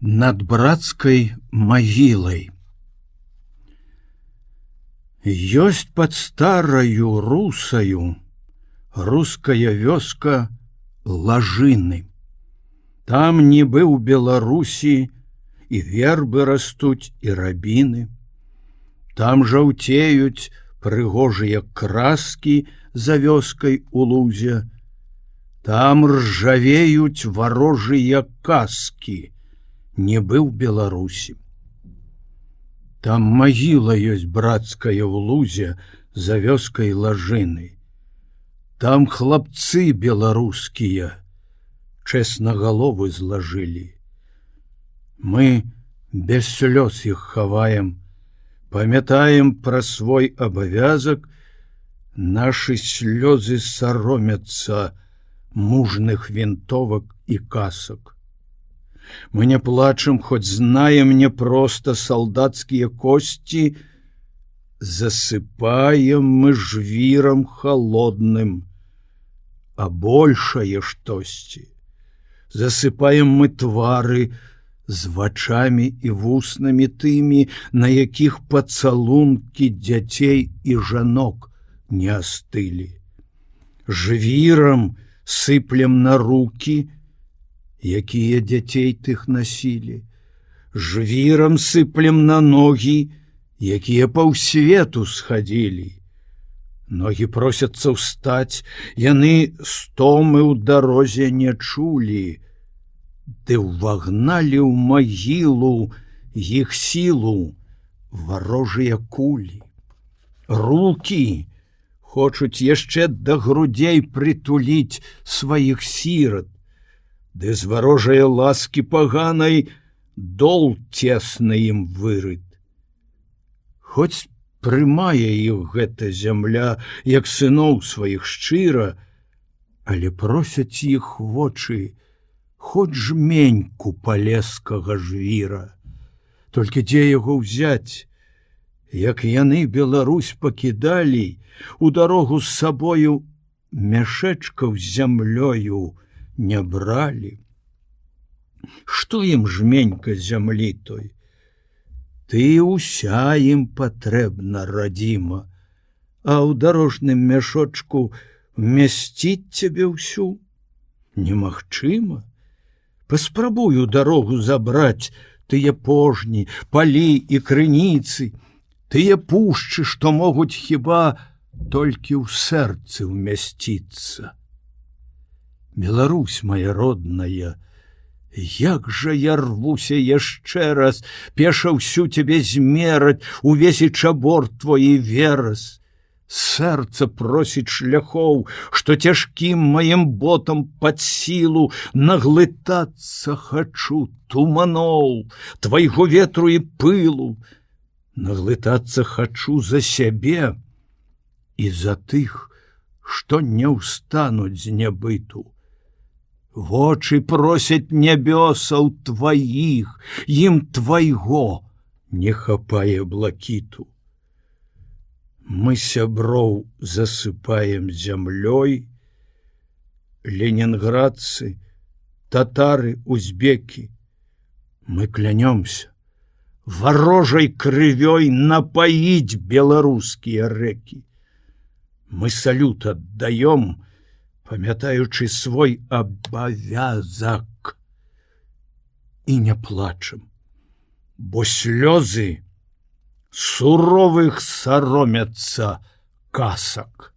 над брацкай магілай. Ёсць пад стараю русаю руская вёска Лажыны. Там нібы ў Беларусі і вербы растуць, і рабіны. Там жаўцеюць прыгожыя краскі за вёскай у лузе. Там ржавеюць варожыя каскі, нібы ў Беларусі. Там магіла ёсць брацкая ў лузе за вёскай Лажыны. Там хлапцы беларускія чэснагаловы злажылі. Мы без слёз іх хаваем, памятаем пра свой абавязак, нашы слёзы саромяцца мужных вінтовак і касак. Мы не плачам, хоць знаем не проста салдацкія косці, засыпаем мы жвірам холодным, а большае штосьці. Засыпаем мы твары з вачамі і вуснамі тымі, на якіх пацалункі дзяцей і жанок не астылі. Жвірам сыплем на рукі, якія дзяцей тых насілі. Жвірам сыплем на ногі, якія паўсвету схадзілі. Ногі просяцца ўстаць, яны стомы ў дарозе не чулі, ды ўвагналі ў магілу іх сілу варожыя кулі. Рукі хочуць яшчэ да грудзей прытуліць сваіх сірат, ды з варожае ласкі паганай дол цесны ім вырыт. Хоць прымае іх гэта зямля, як сыноў сваіх шчыра, але просяць іх вочы хоць жменьку палескага жвіра. Толькі дзе яго ўзяць, як яны Беларусь пакідалі, у дарогу з сабою мяшэчкаў з зямлёю не бралі. Што ім жменька зямлі той? Ты ўся ім патрэбна, радзіма, а ў дарожным мяшочку вмясціць цябе ўсю немагчыма. Паспрабую дарогу забраць тыя пожні, палі і крыніцы, тыя пушчы, што могуць хіба толькі ў сэрцы ўмясціцца. Беларусь моя родная, як жа я рвуся яшчэ раз, пеша ўсю цябе змераць, увесь і чабор твой верас. Сэрца просіць шляхоў, што цяжкім маім ботам пад сілу наглытацца хачу туманоў, твайго ветру і пылу. Наглытацца хачу за сябе і за тых, што не ўстануць з нябыту. Вочы просяць нябёсаў тваіх, ім твайго не хапае блакіту. Мы сяброў засыпаем зямлёй, ленінградцы, татары, узбекі. Мы клянёмся варожай крывёй напаіць беларускія рэкі. Мы салют аддаём, памятаючы свой абавязак, і не плачам, бо слёзы суровых саромяцца касак.